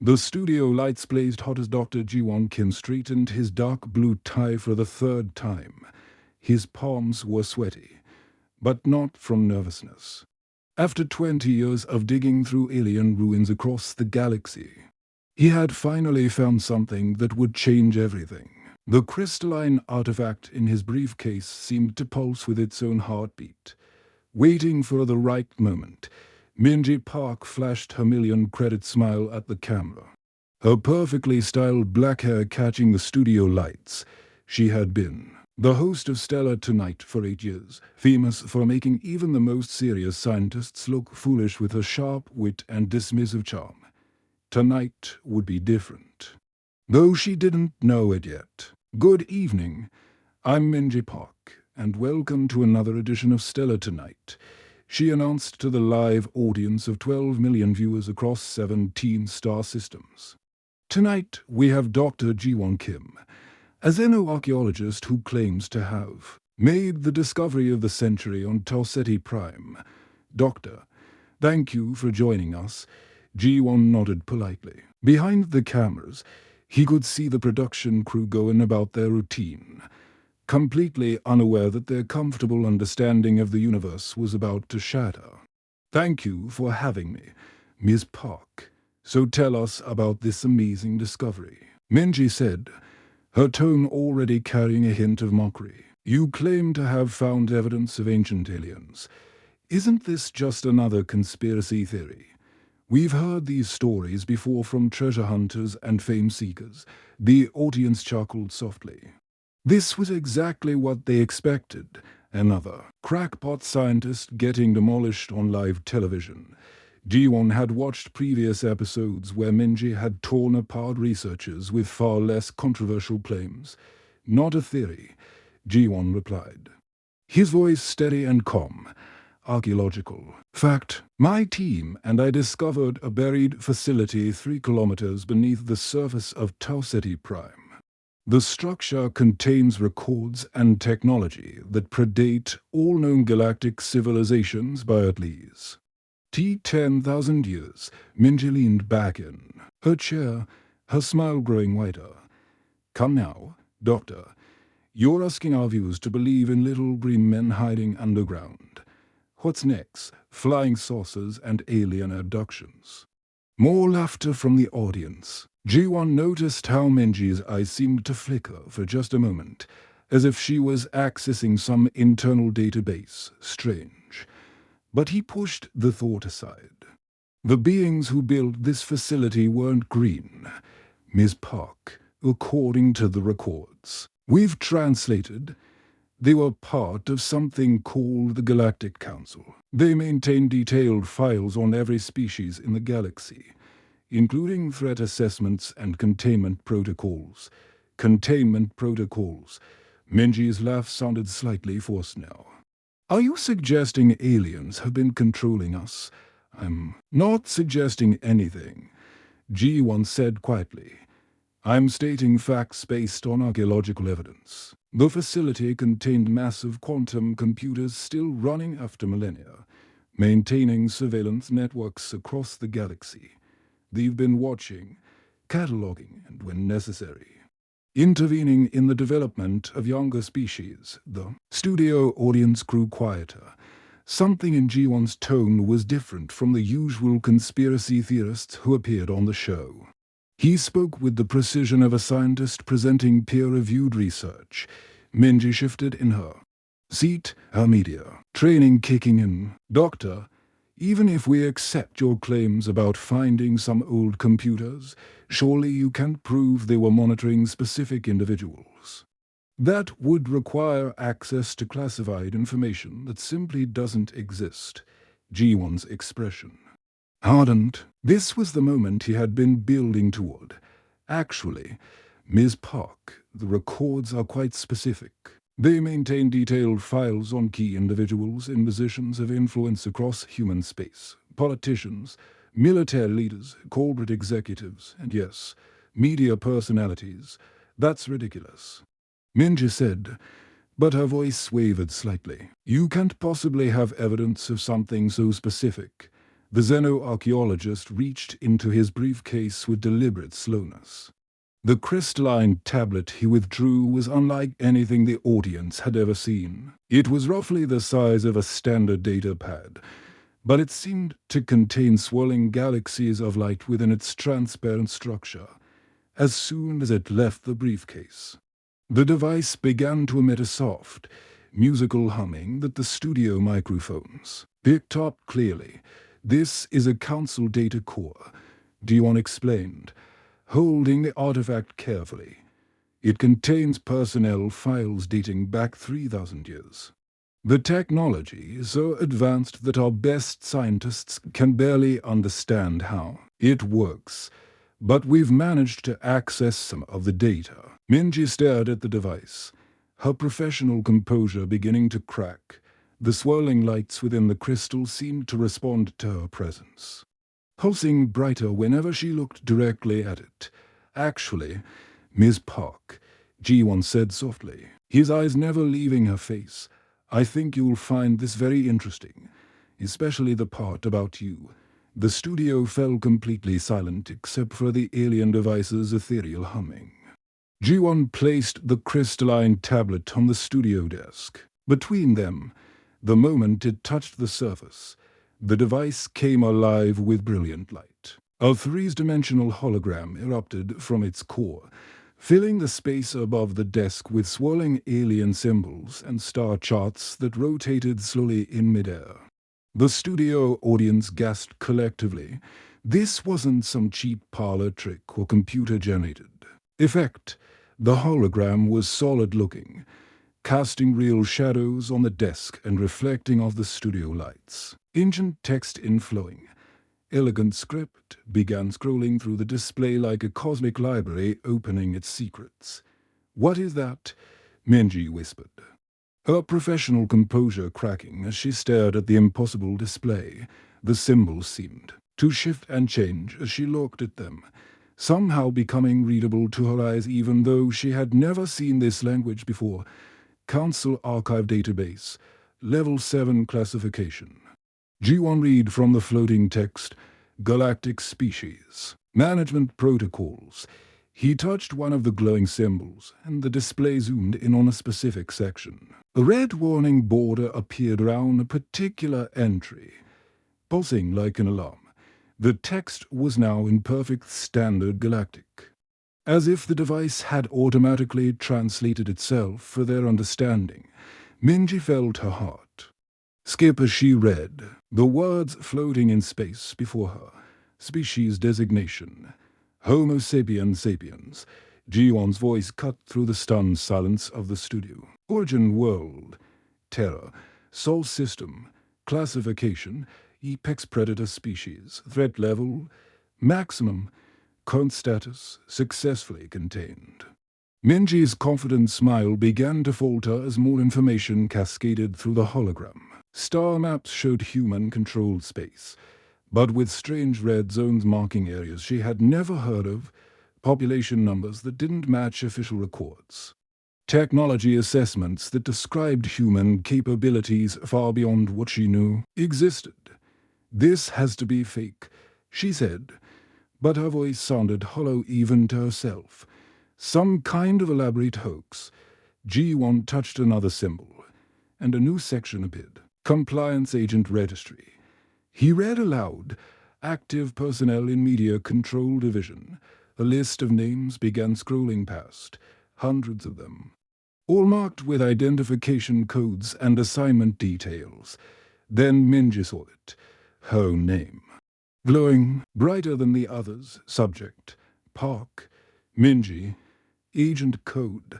The studio lights blazed hot as Dr. Ji-won Kim straightened his dark blue tie for the third time. His palms were sweaty, but not from nervousness. After 20 years of digging through alien ruins across the galaxy, he had finally found something that would change everything. The crystalline artifact in his briefcase seemed to pulse with its own heartbeat. Waiting for the right moment, Minji Park flashed her million-credit smile at the camera. Her perfectly styled black hair catching the studio lights. She had been the host of Stellar Tonight for 8 years, famous for making even the most serious scientists look foolish with her sharp wit and dismissive charm. Tonight would be different. Though she didn't know it yet. Good evening. I'm Minji Park, and welcome to another edition of Stellar Tonight, she announced to the live audience of 12 million viewers across 17 star systems. Tonight we have Dr. Ji-won Kim, a xenoarchaeologist who claims to have made the discovery of the century on Tau Ceti Prime. Doctor, thank you for joining us. Ji-won nodded politely. Behind the cameras, he could see the production crew going about their routine, completely unaware that their comfortable understanding of the universe was about to shatter. Thank you for having me, Ms. Park. So tell us about this amazing discovery, Minji said, her tone already carrying a hint of mockery. You claim to have found evidence of ancient aliens. Isn't this just another conspiracy theory? We've heard these stories before from treasure hunters and fame seekers. The audience chuckled softly. This was exactly what they expected. Another crackpot scientist getting demolished on live television. Ji-won had watched previous episodes where Minji had torn apart researchers with far less controversial claims. Not a theory, Ji-won replied. His voice steady and calm. Archaeological fact. My team and I discovered a buried facility 3 kilometers beneath the surface of Tau Ceti Prime. The structure contains records and technology that predate all known galactic civilizations by at least 10,000 years. Minji leaned back in her chair, her smile growing wider. Come now, Doctor. You're asking our viewers to believe in little green men hiding underground. What's next? Flying saucers and alien abductions. More laughter from the audience. Ji-won noticed how Minji's eyes seemed to flicker for just a moment, as if she was accessing some internal database. Strange. But he pushed the thought aside. The beings who built this facility weren't green, Ms. Park, according to the records we've translated. They were part of something called the Galactic Council. They maintain detailed files on every species in the galaxy, including threat assessments and containment protocols. Containment protocols. Minji's laugh sounded slightly forced now. Are you suggesting aliens have been controlling us? I'm not suggesting anything, Ji-won said quietly. I'm stating facts based on archaeological evidence. The facility contained massive quantum computers still running after millennia, maintaining surveillance networks across the galaxy. They've been watching, cataloging, and when necessary, intervening in the development of younger species. The studio audience grew quieter. Something in Ji-won's tone was different from the usual conspiracy theorists who appeared on the show. He spoke with the precision of a scientist presenting peer-reviewed research. Minji shifted in her seat, her media training kicking in. Doctor, even if we accept your claims about finding some old computers, surely you can't prove they were monitoring specific individuals. That would require access to classified information that simply doesn't exist. Ji-won's expression hardened. This was the moment he had been building toward. Actually, Ms. Park, the records are quite specific. They maintain detailed files on key individuals in positions of influence across human space. Politicians, military leaders, corporate executives, and yes, media personalities. That's ridiculous, Minji said, but her voice wavered slightly. You can't possibly have evidence of something so specific. The xenoarchaeologist reached into his briefcase with deliberate slowness. The crystalline tablet he withdrew was unlike anything the audience had ever seen. It was roughly the size of a standard data pad, but it seemed to contain swirling galaxies of light within its transparent structure. As soon as it left the briefcase, the device began to emit a soft, musical humming that the studio microphones picked up clearly. "This is a council data core," Dion explained, holding the artifact carefully. "It contains personnel files dating back 3,000 years. The technology is so advanced that our best scientists can barely understand how it works, but we've managed to access some of the data." Minji stared at the device, her professional composure beginning to crack. The swirling lights within the crystal seemed to respond to her presence, pulsing brighter whenever she looked directly at it. "Actually, Ms. Park," Ji-won said softly, his eyes never leaving her face, "I think you'll find this very interesting, especially the part about you." The studio fell completely silent except for the alien device's ethereal humming. Ji-won placed the crystalline tablet on the studio desk. Between them, the moment it touched the surface, the device came alive with brilliant light. A three-dimensional hologram erupted from its core, filling the space above the desk with swirling alien symbols and star charts that rotated slowly in midair. The studio audience gasped collectively. This wasn't some cheap parlor trick or computer-generated effect. The hologram was solid-looking, casting real shadows on the desk and reflecting off the studio lights. Ancient text inflowing. Elegant script began scrolling through the display like a cosmic library opening its secrets. "What is that?" Minji whispered, her professional composure cracking as she stared at the impossible display. The symbols seemed to shift and change as she looked at them, somehow becoming readable to her eyes even though she had never seen this language before. "Council Archive Database, Level 7 Classification." Ji-won read from the floating text, "Galactic Species, Management Protocols." He touched one of the glowing symbols, and the display zoomed in on a specific section. A red warning border appeared around a particular entry, pulsing like an alarm. The text was now in perfect standard galactic, as if the device had automatically translated itself for their understanding. Minji felt her heart skip as she read, the words floating in space before her. Species designation, Homo sapiens sapiens. Ji-won's voice cut through the stunned silence of the studio. Origin world, Terra, Sol system, classification, apex predator species, threat level, maximum, current status, successfully contained. Minji's confident smile began to falter as more information cascaded through the hologram. Star maps showed human-controlled space, but with strange red zones marking areas she had never heard of, population numbers that didn't match official records. Technology assessments that described human capabilities far beyond what she knew existed. "This has to be fake," she said, but her voice sounded hollow even to herself. "Some kind of elaborate hoax." Ji-won touched another symbol, and a new section appeared. "Compliance Agent Registry." He read aloud, "Active personnel in Media Control Division." A list of names began scrolling past, hundreds of them, all marked with identification codes and assignment details. Then Minji saw it, her own name, glowing brighter than the others. Subject, Park, Minji, Agent Code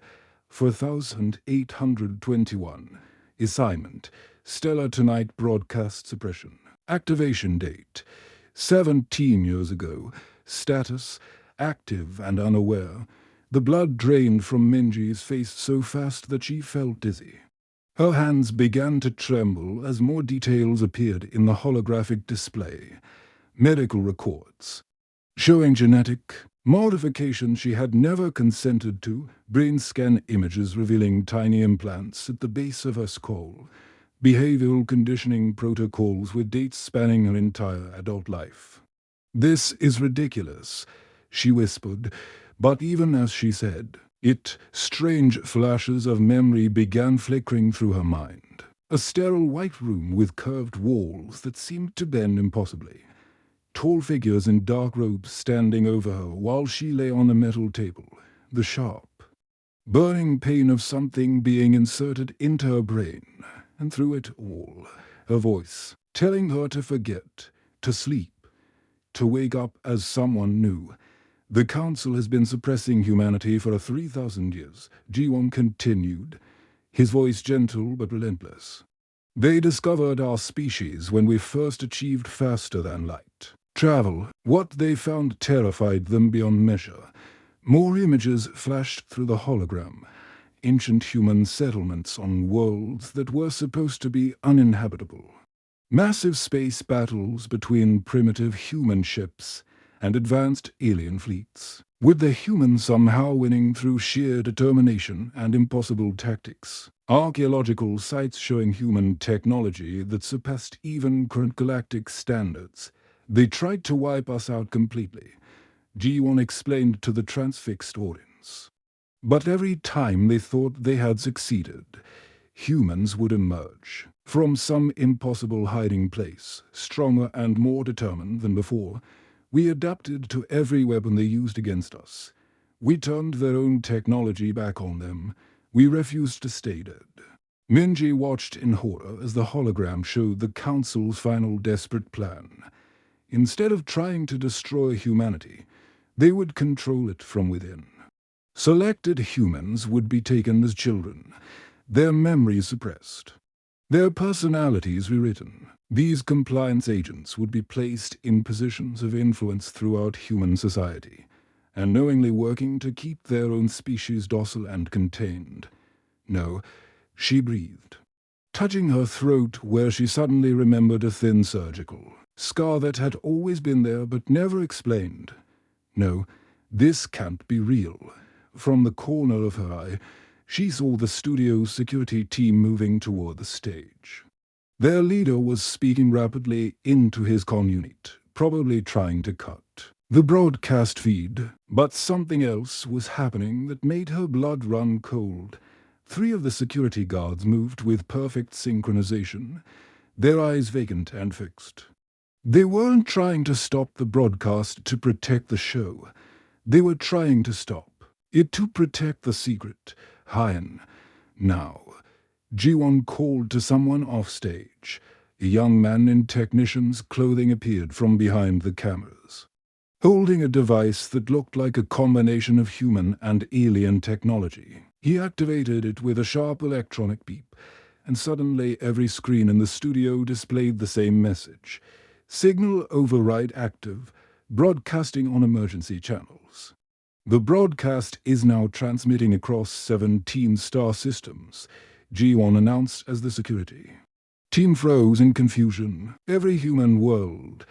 4821, Assignment, Stellar Tonight Broadcast Suppression. Activation date, 17 years ago. Status, active and unaware. The blood drained from Minji's face so fast that she felt dizzy. Her hands began to tremble as more details appeared in the holographic display. Medical records, showing genetic modifications she had never consented to, brain scan images revealing tiny implants at the base of her skull, behavioral conditioning protocols with dates spanning her entire adult life. "This is ridiculous," she whispered, but even as she said it, strange flashes of memory began flickering through her mind. A sterile white room with curved walls that seemed to bend impossibly. Tall figures in dark robes standing over her while she lay on a metal table. The sharp, burning pain of something being inserted into her brain, and through it all, a voice telling her to forget, to sleep, to wake up as someone new. "The Council has been suppressing humanity for 3,000 years, G1 continued, his voice gentle but relentless. "They discovered our species when we first achieved faster than light travel. What they found terrified them beyond measure. More images flashed through the hologram. Ancient human settlements on worlds that were supposed to be uninhabitable. Massive space battles between primitive human ships and advanced alien fleets, with the humans somehow winning through sheer determination and impossible tactics. Archaeological sites showing human technology that surpassed even current galactic standards. They tried to wipe us out completely," G1 explained to the transfixed audience. "But every time they thought they had succeeded, humans would emerge from some impossible hiding place, stronger and more determined than before. We adapted to every weapon they used against us. We turned their own technology back on them. We refused to stay dead." Minji watched in horror as the hologram showed the Council's final desperate plan. Instead of trying to destroy humanity, they would control it from within. Selected humans would be taken as children, their memories suppressed, their personalities rewritten. These compliance agents would be placed in positions of influence throughout human society, and knowingly working to keep their own species docile and contained. "No," she breathed, touching her throat where she suddenly remembered a thin surgical scar that had always been there but never explained. "No, this can't be real." From the corner of her eye, she saw the studio's security team moving toward the stage. Their leader was speaking rapidly into his comm unit, probably trying to cut the broadcast feed, but something else was happening that made her blood run cold. 3 of the security guards moved with perfect synchronization, their eyes vacant and fixed. They weren't trying to stop the broadcast to protect the show. They were trying to stop it to protect the secret. "Hyan, now." G1 called to someone offstage. A young man in technician's clothing appeared from behind the cameras, holding a device that looked like a combination of human and alien technology. He activated it with a sharp electronic beep, and suddenly every screen in the studio displayed the same message. "Signal override active, broadcasting on emergency channels." "The broadcast is now transmitting across 17 star systems," G1 announced as the security team froze in confusion. Every human world,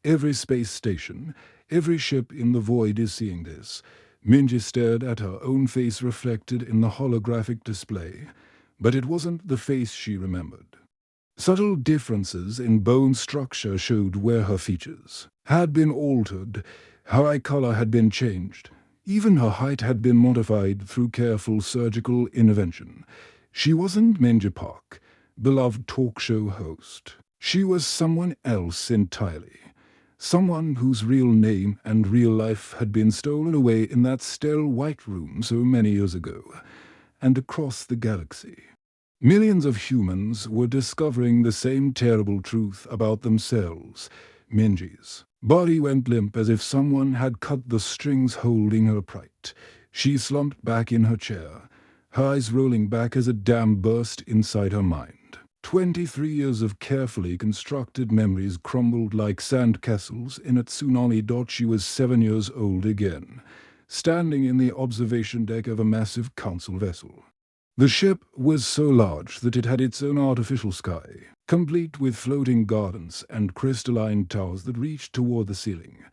every space station, every ship in the void is seeing this. Minji stared at her own face reflected in the holographic display, but it wasn't the face she remembered. Subtle differences in bone structure showed where her features had been altered. Her eye color had been changed. Even her height had been modified through careful surgical intervention. She wasn't Minji Park, beloved talk show host. She was someone else entirely. Someone whose real name and real life had been stolen away in that sterile white room so many years ago, and across the galaxy. Millions of humans were discovering the same terrible truth about themselves. Minji's body went limp as if someone had cut the strings holding her upright. She slumped back in her chair, her eyes rolling back as a dam burst inside her mind. 23 years of carefully constructed memories crumbled like sandcastles in a tsunami. She was 7 years old again, standing in the observation deck of a massive council vessel. The ship was so large that it had its own artificial sky, complete with floating gardens and crystalline towers that reached toward the ceiling.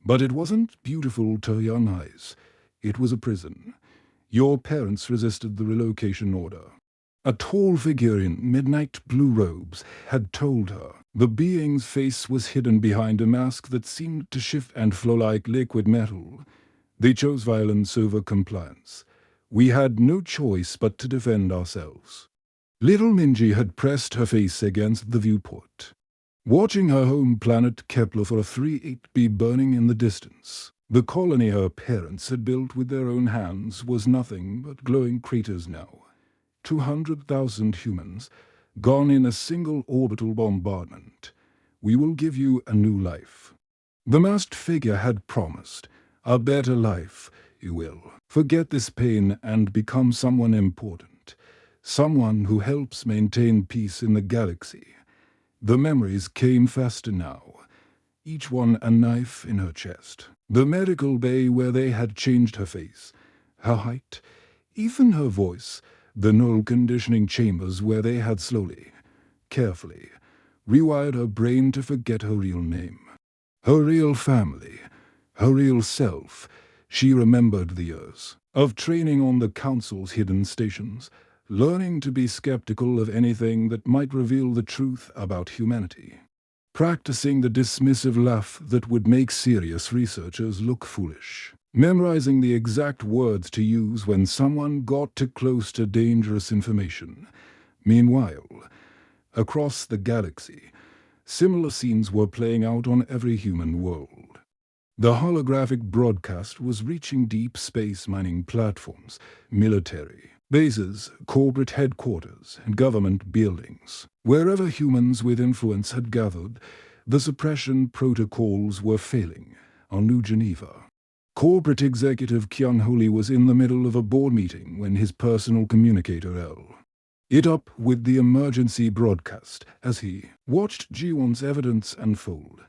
But it wasn't beautiful to her young eyes. It was a prison. Your parents resisted the relocation order. A tall figure in midnight blue robes had told her. The being's face was hidden behind a mask that seemed to shift and flow like liquid metal. They chose violence over compliance. We had no choice but to defend ourselves. Little Minji had pressed her face against the viewport, watching her home planet Kepler for a 38b burning in the distance. The colony her parents had built with their own hands was nothing but glowing craters now. 200,000 humans, gone in a single orbital bombardment. We will give you a new life. The masked figure had promised, a better life, you will. Forget this pain and become someone important. Someone who helps maintain peace in the galaxy. The memories came faster now, each one a knife in her chest. The medical bay where they had changed her face, her height, even her voice. The null conditioning chambers where they had slowly, carefully, rewired her brain to forget her real name. Her real family, her real self. She remembered the years of training on the Council's hidden stations, learning to be skeptical of anything that might reveal the truth about humanity. Practicing the dismissive laugh that would make serious researchers look foolish. Memorizing the exact words to use when someone got too close to dangerous information. Meanwhile, across the galaxy, similar scenes were playing out on every human world. The holographic broadcast was reaching deep space mining platforms, military bases, corporate headquarters, and government buildings. Wherever humans with influence had gathered, the suppression protocols were failing on New Geneva. Corporate executive Kyun Holi was in the middle of a board meeting when his personal communicator it up with the emergency broadcast. As he watched Ji-won's evidence unfold,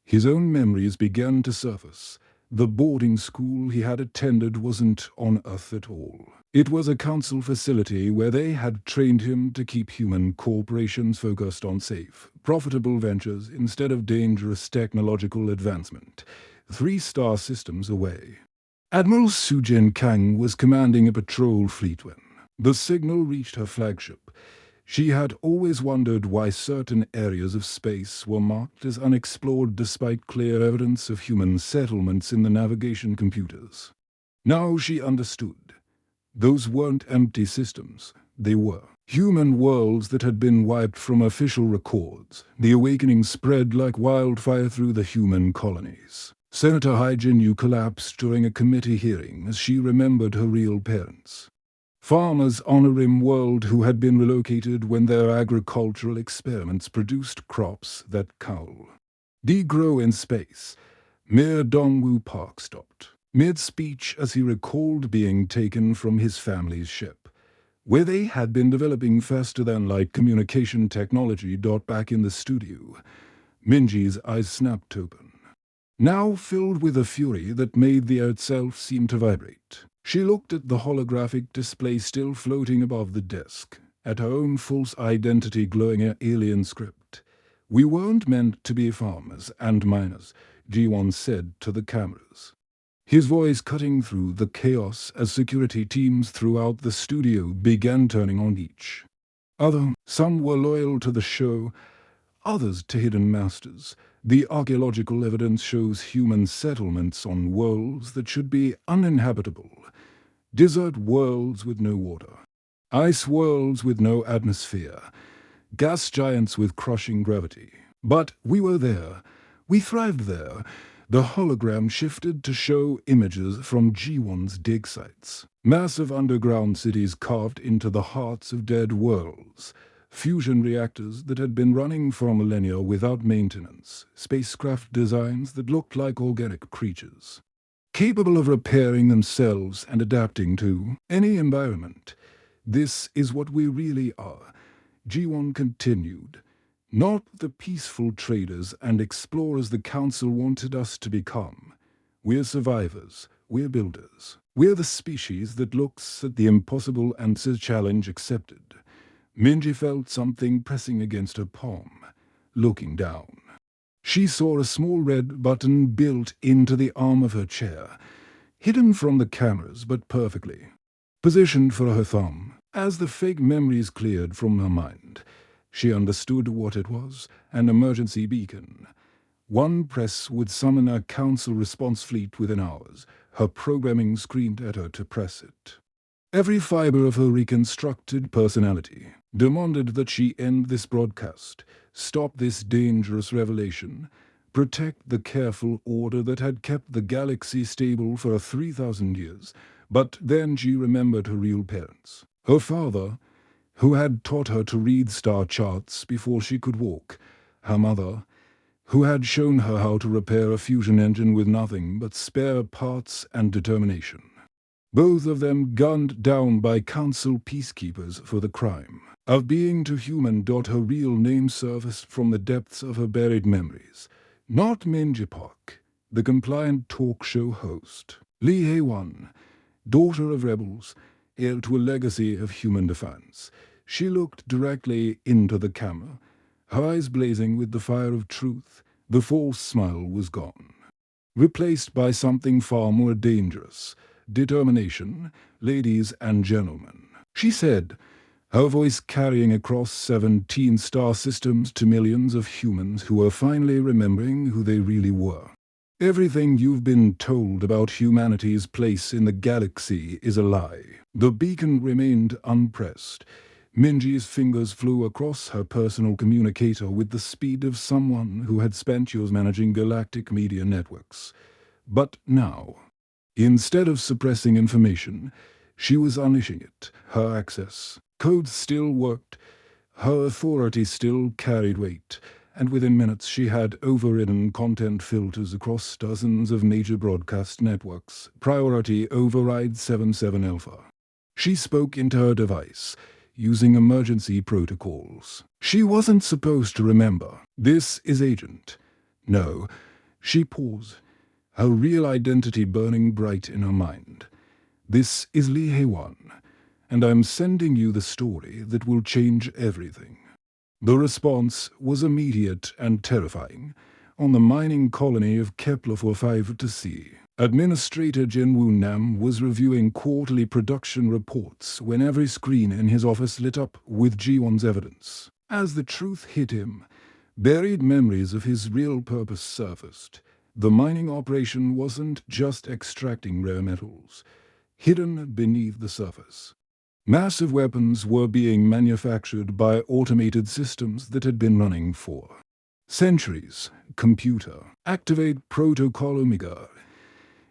his own memories began to surface. The boarding school he had attended wasn't on Earth at all. It was a council facility where they had trained him to keep human corporations focused on safe, profitable ventures instead of dangerous technological advancement. 3-star systems away. Admiral Sujin Kang was commanding a patrol fleet when the signal reached her flagship. She had always wondered why certain areas of space were marked as unexplored despite clear evidence of human settlements in the navigation computers. Now she understood. Those weren't empty systems. They were human worlds that had been wiped from official records. The awakening spread like wildfire through the human colonies. Senator Hai-Jin-yu collapsed during a committee hearing as she remembered her real parents. Farmers on a rim world who had been relocated when their agricultural experiments produced crops that cowl. Degrow in space. Mir Dongwoo Park stopped mid-speech as he recalled being taken from his family's ship, where they had been developing faster-than-light communication technology. Back in the studio, Minji's eyes snapped open, now filled with a fury that made the air itself seem to vibrate. She looked at the holographic display still floating above the desk, at her own false identity glowing an alien script. "We weren't meant to be farmers and miners," Ji-won said to the cameras, his voice cutting through the chaos as security teams throughout the studio began turning on each other. Some were loyal to the show, others to hidden masters. The archaeological evidence shows human settlements on worlds that should be uninhabitable. Desert worlds with no water. Ice worlds with no atmosphere. Gas giants with crushing gravity. But we were there. We thrived there. The hologram shifted to show images from Ji-won's dig sites. Massive underground cities carved into the hearts of dead worlds. Fusion reactors that had been running for millennia without maintenance. Spacecraft designs that looked like organic creatures, capable of repairing themselves and adapting to any environment. "This is what we really are," Ji-won continued. "Not the peaceful traders and explorers the Council wanted us to become. We're survivors. We're builders. We're the species that looks at the impossible and says challenge accepted." Minji felt something pressing against her palm. Looking down, she saw a small red button built into the arm of her chair, hidden from the cameras but perfectly. positioned for her thumb. As the fake memories cleared from her mind, she understood what it was: an emergency beacon. One press would summon a council response fleet within hours. Her programming screamed at her to press it. Every fiber of her reconstructed personality demanded that she end this broadcast, stop this dangerous revelation, protect the careful order that had kept the galaxy stable for 3,000 years. But then she remembered her real parents. Her father, who had taught her to read star charts before she could walk. Her mother, who had shown her how to repair a fusion engine with nothing but spare parts and determination. Both of them gunned down by council peacekeepers for the crime of being too human. Her real name surfaced from the depths of her buried memories. Not Minji Park, the compliant talk show host. Lee Hae-won, daughter of rebels, heir to a legacy of human defiance. She looked directly into the camera, her eyes blazing with the fire of truth. The false smile was gone, replaced by something far more dangerous: determination. Ladies and gentlemen, she said, her voice carrying across 17 star systems to millions of humans who were finally remembering who they really were. Everything you've been told about humanity's place in the galaxy is a lie. The beacon remained unpressed. Minji's fingers flew across her personal communicator with the speed of someone who had spent years managing galactic media networks. But now, instead of suppressing information, she was unleashing it. Her access codes still worked, her authority still carried weight, and within minutes she had overridden content filters across dozens of major broadcast networks. Priority override 77 Alpha. She spoke into her device, using emergency protocols. She wasn't supposed to remember. This is Agent. No. She paused, her real identity burning bright in her mind. This is Lee Hae-won, and I'm sending you the story that will change everything. The response was immediate and terrifying. On the mining colony of Kepler 45 to C, Administrator Jinwoo Nam was reviewing quarterly production reports when every screen in his office lit up with Ji-won's evidence. As the truth hit him, buried memories of his real purpose surfaced. The mining operation wasn't just extracting rare metals. Hidden beneath the surface, massive weapons were being manufactured by automated systems that had been running for centuries. Computer, activate Protocol Omega.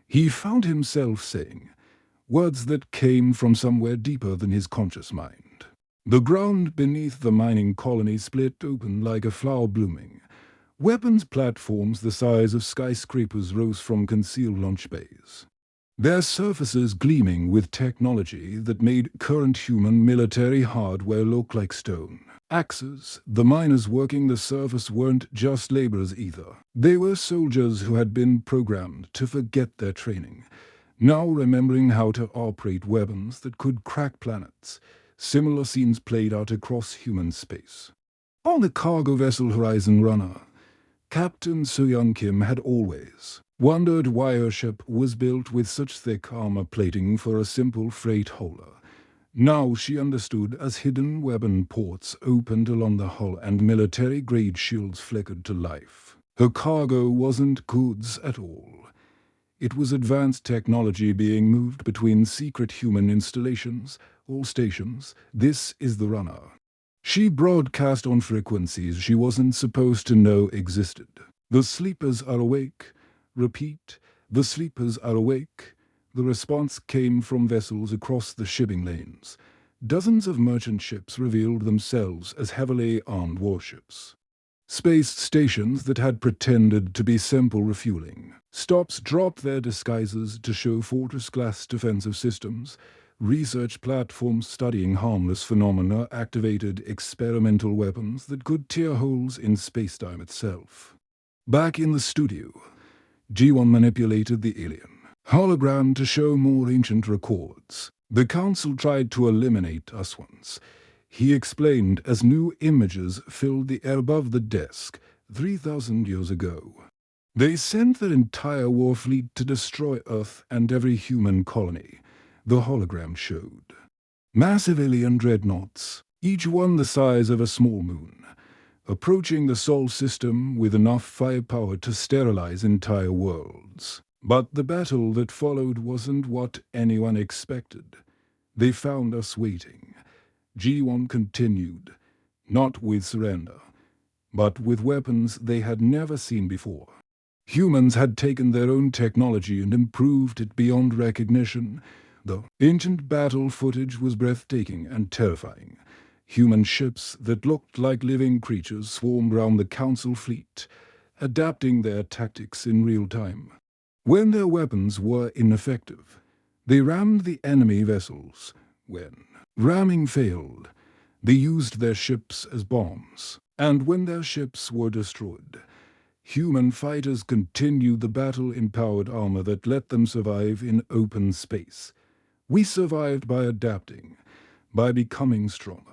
He found himself saying words that came from somewhere deeper than his conscious mind. The ground beneath the mining colony split open like a flower blooming. Weapons platforms the size of skyscrapers rose from concealed launch bays, their surfaces gleaming with technology that made current human military hardware look like stone. Axes, the miners working the surface weren't just laborers either. They were soldiers who had been programmed to forget their training, now remembering how to operate weapons that could crack planets. Similar scenes played out across human space. On the cargo vessel Horizon Runner, Captain So-young Kim had always wondered why her ship was built with such thick armor plating for a simple freight hauler. Now she understood, as hidden weapon ports opened along the hull and military-grade shields flickered to life. Her cargo wasn't goods at all. It was advanced technology being moved between secret human installations, all stations. This is the Runner. She broadcast on frequencies she wasn't supposed to know existed. The sleepers are awake. Repeat, the sleepers are awake. The response came from vessels across the shipping lanes. Dozens of merchant ships revealed themselves as heavily armed warships. Space stations that had pretended to be simple refueling stops dropped their disguises to show fortress-class defensive systems. Research platforms studying harmless phenomena activated experimental weapons that could tear holes in spacetime itself. Back in the studio, Ji-won manipulated the alien hologram to show more ancient records. The council tried to eliminate us once, he explained as new images filled the air above the desk 3,000 years ago. They sent their entire war fleet to destroy Earth and every human colony. the hologram showed. Massive alien dreadnoughts, each one the size of a small moon, approaching the Sol system with enough firepower to sterilize entire worlds. But the battle that followed wasn't what anyone expected. They found us waiting. G1 continued, not with surrender, but with weapons they had never seen before. Humans had taken their own technology and improved it beyond recognition. The ancient battle footage was breathtaking and terrifying. Human ships that looked like living creatures swarmed round the Council fleet, adapting their tactics in real time. When their weapons were ineffective, they rammed the enemy vessels. When ramming failed, they used their ships as bombs. And when their ships were destroyed, human fighters continued the battle in powered armor that let them survive in open space. We survived by adapting, by becoming stronger.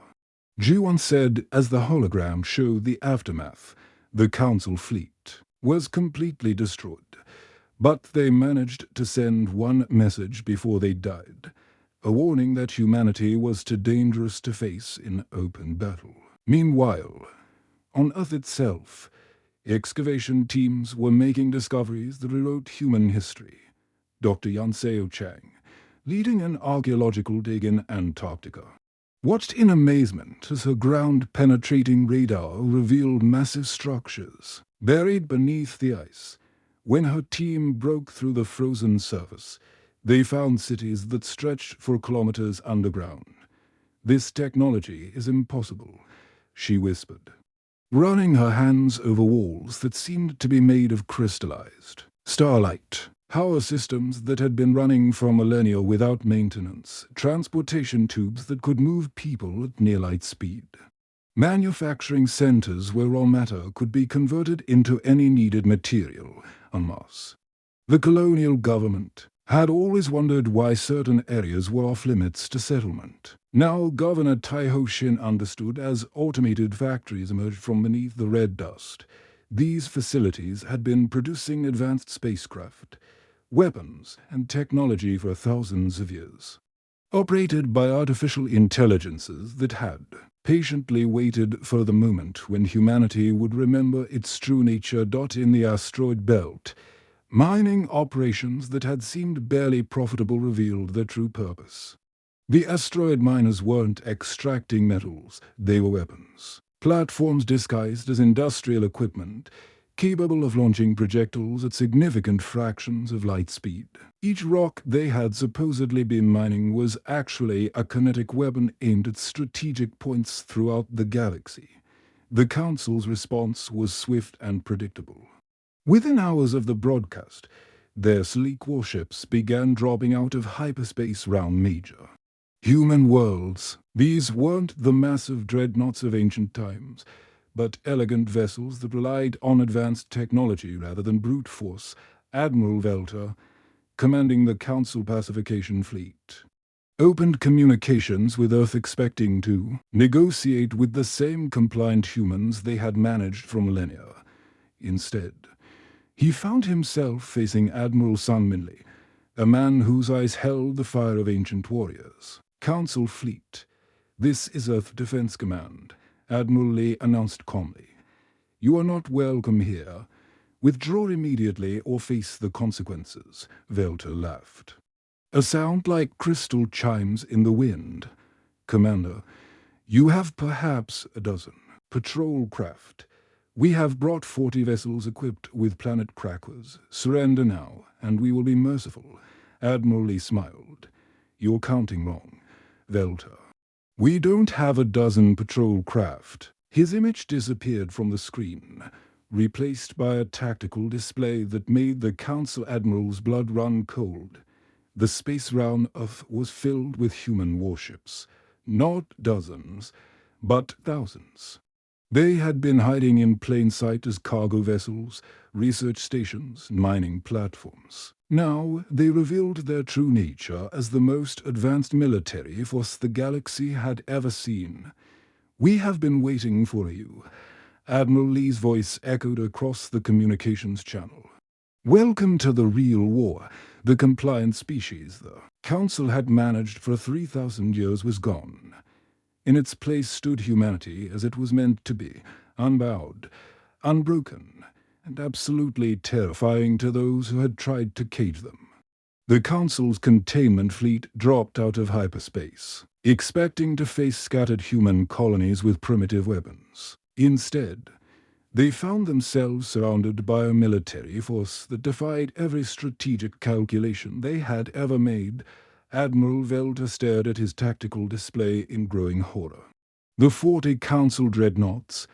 G1 said as the hologram showed the aftermath. The Council fleet was completely destroyed, but they managed to send one message before they died, a warning that humanity was too dangerous to face in open battle. Meanwhile, on Earth itself, excavation teams were making discoveries that rewrote human history. Dr. Yanseo Chang, leading an archaeological dig in Antarctica, watched in amazement as her ground-penetrating radar revealed massive structures buried beneath the ice. When her team broke through the frozen surface, they found cities that stretched for kilometers underground. "This technology is impossible," she whispered, running her hands over walls that seemed to be made of crystallized starlight. Power systems that had been running for millennia without maintenance, transportation tubes that could move people at near-light speed. Manufacturing centers where raw matter could be converted into any needed material en masse. The colonial government had always wondered why certain areas were off-limits to settlement. Now Governor Taiho Shin understood as automated factories emerged from beneath the red dust. These facilities had been producing advanced spacecraft, weapons, and technology for thousands of years, operated by artificial intelligences that had patiently waited for the moment when humanity would remember its true nature. In the asteroid belt, mining operations that had seemed barely profitable revealed their true purpose. The asteroid miners weren't extracting metals, they were weapons. Platforms disguised as industrial equipment, capable of launching projectiles at significant fractions of light speed. Each rock they had supposedly been mining was actually a kinetic weapon aimed at strategic points throughout the galaxy. The Council's response was swift and predictable. Within hours of the broadcast, their sleek warships began dropping out of hyperspace round Major. Human worlds. These weren't the massive dreadnoughts of ancient times, but elegant vessels that relied on advanced technology rather than brute force. Admiral Velter, commanding the Council Pacification Fleet, opened communications with Earth, expecting to negotiate with the same compliant humans they had managed for millennia. Instead, he found himself facing Admiral Sun Minley, a man whose eyes held the fire of ancient warriors. "Council Fleet, this is Earth Defense Command," Admiral Lee announced calmly. "You are not welcome here. Withdraw immediately or face the consequences," Velter laughed. "A sound like crystal chimes in the wind. Commander, you have perhaps a dozen patrol craft. We have brought 40 vessels equipped with planet crackers. Surrender now, and we will be merciful." Admiral Lee smiled. "You're counting wrong, Velter. We don't have a dozen patrol craft." His image disappeared from the screen, replaced by a tactical display that made the Council Admiral's blood run cold. The space round Earth was filled with human warships. Not dozens, but thousands. They had been hiding in plain sight as cargo vessels, research stations, mining platforms. Now they revealed their true nature as the most advanced military force the galaxy had ever seen. "We have been waiting for you," Admiral Lee's voice echoed across the communications channel. "Welcome to the real war. The compliant species the Council had managed for 3,000 years was gone. In its place stood humanity as it was meant to be, unbowed, unbroken, and absolutely terrifying to those who had tried to cage them. The Council's containment fleet dropped out of hyperspace, expecting to face scattered human colonies with primitive weapons. Instead, they found themselves surrounded by a military force that defied every strategic calculation they had ever made. Admiral Velter stared at his tactical display in growing horror. The 40 Council dreadnoughts,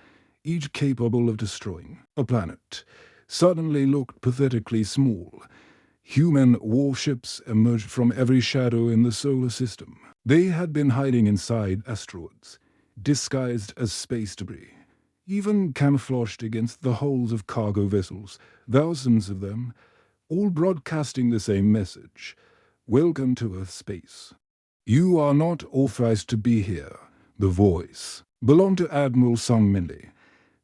each capable of destroying a planet, suddenly looked pathetically small. Human warships emerged from every shadow in the solar system. They had been hiding inside asteroids, disguised as space debris, even camouflaged against the hulls of cargo vessels, thousands of them, all broadcasting the same message: "Welcome to Earth space. You are not authorized to be here." The voice belonged to Admiral Sung Minley,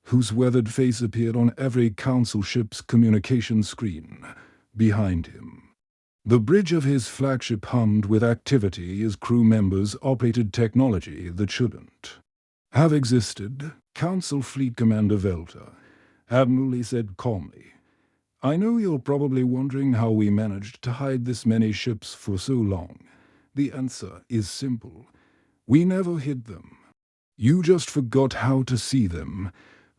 whose weathered face appeared on every Council ship's communication screen behind him. The bridge of his flagship hummed with activity as crew members operated technology that shouldn't have existed. Council Fleet Commander Velter, Admiral Lee said calmly, "I know you're probably wondering how we managed to hide this many ships for so long. The answer is simple. We never hid them. You just forgot how to see them."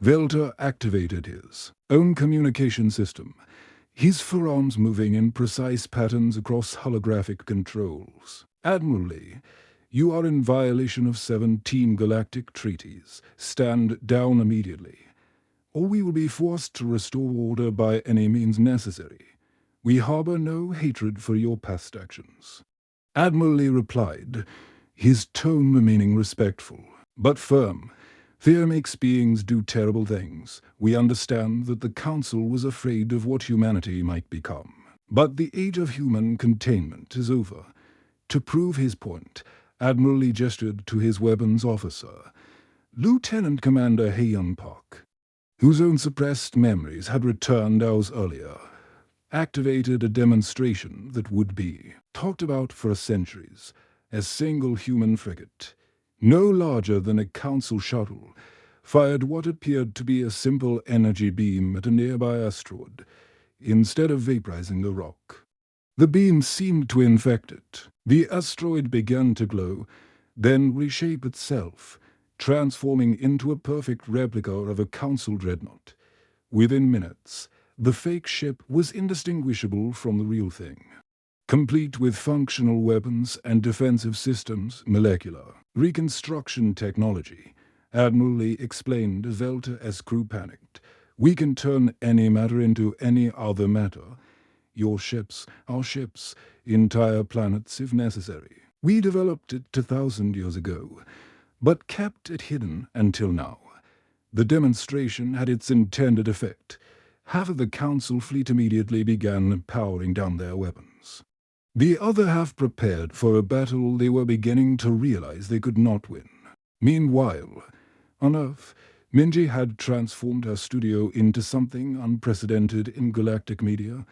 Velter activated his own communication system, his forearms moving in precise patterns across holographic controls. "Admiral Lee, you are in violation of 17 galactic treaties. Stand down immediately, or we will be forced to restore order by any means necessary. We harbor no hatred for your past actions." Admiral Lee replied, his tone remaining respectful, but firm. "Fear makes beings do terrible things. We understand that the Council was afraid of what humanity might become. But the age of human containment is over." To prove his point, Admiral Lee gestured to his weapons officer, Lieutenant Commander Hyun Park, whose own suppressed memories had returned hours earlier, activated a demonstration that would be talked about for centuries. A single human frigate, no larger than a Council shuttle, fired what appeared to be a simple energy beam at a nearby asteroid, instead of vaporizing a rock. The beam seemed to infect it. The asteroid began to glow, then reshape itself, transforming into a perfect replica of a Council dreadnought. Within minutes, the fake ship was indistinguishable from the real thing, complete with functional weapons and defensive systems, molecular reconstruction technology. Admiral Lee explained as Velter as crew panicked. "We can turn any matter into any other matter. Your ships, our ships, entire planets if necessary. We developed it 2,000 years ago, but kept it hidden until now." The demonstration had its intended effect. Half of the Council fleet immediately began powering down their weapons. The other half prepared for a battle they were beginning to realize they could not win. Meanwhile, on Earth, Minji had transformed her studio into something unprecedented in galactic media.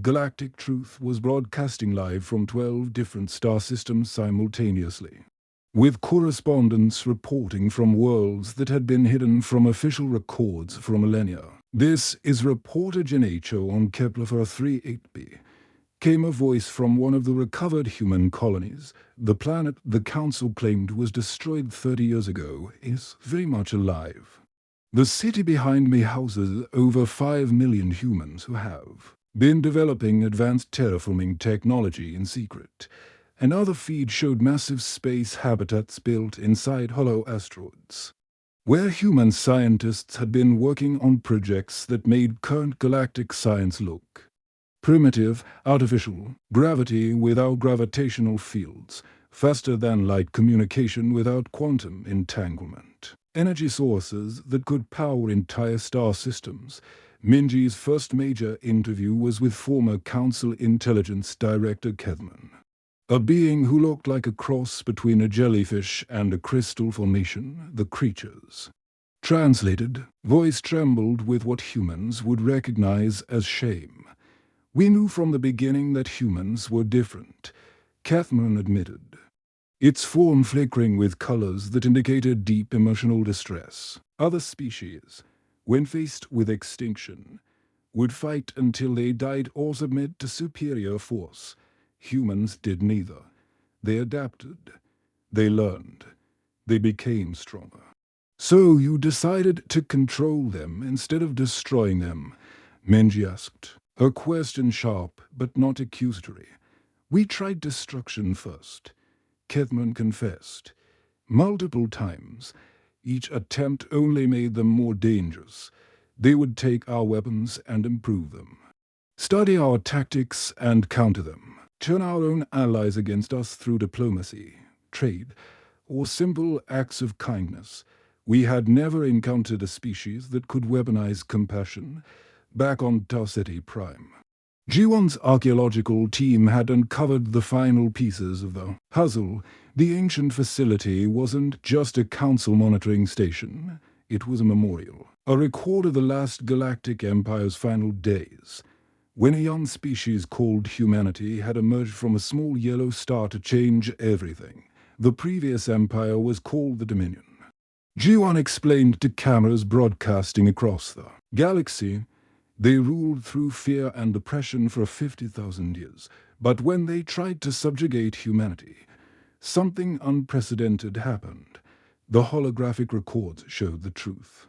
Galactic Truth was broadcasting live from 12 different star systems simultaneously, with correspondents reporting from worlds that had been hidden from official records for millennia. "This is reportage in HO on Kepler 38b. Came a voice from one of the recovered human colonies. The planet the Council claimed was destroyed 30 years ago is very much alive. The city behind me houses over 5 million humans who have been developing advanced terraforming technology in secret. Another feed showed massive space habitats built inside hollow asteroids, where human scientists had been working on projects that made current galactic science look primitive, artificial, gravity without gravitational fields, faster than light communication without quantum entanglement, energy sources that could power entire star systems. Minji's first major interview was with former Council Intelligence Director Kethman, a being who looked like a cross between a jellyfish and a crystal formation. The creatures translated, voice trembled with what humans would recognize as shame. "We knew from the beginning that humans were different," Cathman admitted, its form flickering with colors that indicated deep emotional distress. Other species, when faced with extinction, would fight until they died or submit to superior force. Humans did neither. They adapted. They learned. They became stronger. "So you decided to control them instead of destroying them?" Minji asked, her question sharp but not accusatory. "We tried destruction first," Kidman confessed. "Multiple times. Each attempt only made them more dangerous. They would take our weapons and improve them. Study our tactics and counter them. Turn our own allies against us through diplomacy, trade, or simple acts of kindness. We had never encountered a species that could weaponize compassion." Back on Tau City Prime, G1's archaeological team had uncovered the final pieces of the puzzle. The ancient facility wasn't just a council monitoring station. It was a memorial, a record of the last Galactic Empire's final days, when a young species called humanity had emerged from a small yellow star to change everything. The previous empire was called the Dominion. G1 explained to cameras broadcasting across the galaxy. They ruled through fear and oppression for 50,000 years, but when they tried to subjugate humanity, something unprecedented happened. The holographic records showed the truth.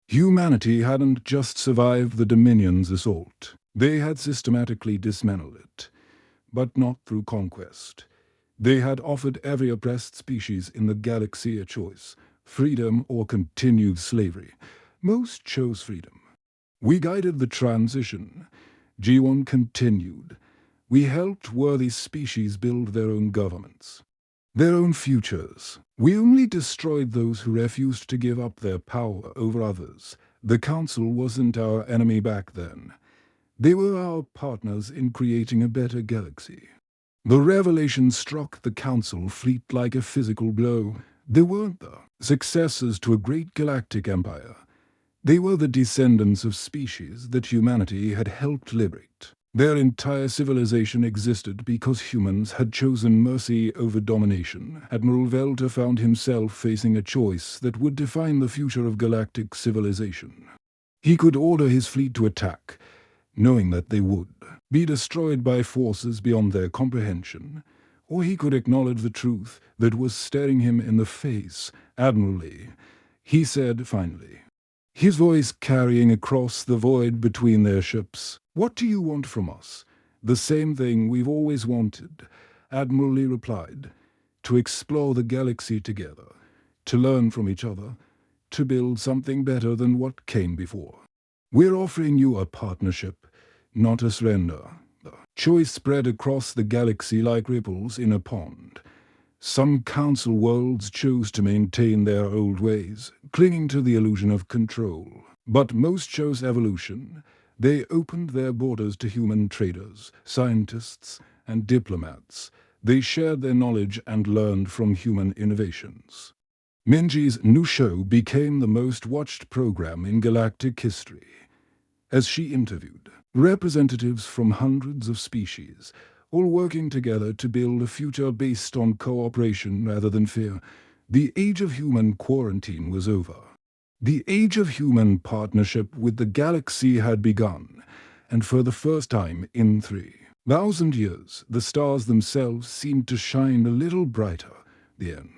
Humanity hadn't just survived the Dominion's assault. They had systematically dismantled it, but not through conquest. They had offered every oppressed species in the galaxy a choice: freedom or continued slavery. Most chose freedom. "We guided the transition," G1 continued. "We helped worthy species build their own governments, their own futures. We only destroyed those who refused to give up their power over others. The Council wasn't our enemy back then. They were our partners in creating a better galaxy." The revelation struck the Council fleet like a physical blow. They weren't the successors to a great galactic empire. They were the descendants of species that humanity had helped liberate. Their entire civilization existed because humans had chosen mercy over domination. Admiral Velta found himself facing a choice that would define the future of galactic civilization. He could order his fleet to attack, knowing that they would be destroyed by forces beyond their comprehension, or he could acknowledge the truth that was staring him in the face. "Admiral Lee," he said finally, his voice carrying across the void between their ships, "what do you want from us?" "The same thing we've always wanted," Admiral Lee replied. "To explore the galaxy together, to learn from each other, to build something better than what came before. We're offering you a partnership, not a surrender." The choice spread across the galaxy like ripples in a pond. Some council worlds chose to maintain their old ways, clinging to the illusion of control. But most chose evolution. They opened their borders to human traders, scientists, and diplomats. They shared their knowledge and learned from human innovations. Minji's new show became the most watched program in galactic history. As she interviewed representatives from hundreds of species, all working together to build a future based on cooperation rather than fear, the age of human quarantine was over. The age of human partnership with the galaxy had begun, and for the first time in 3,000 years, the stars themselves seemed to shine a little brighter. The end.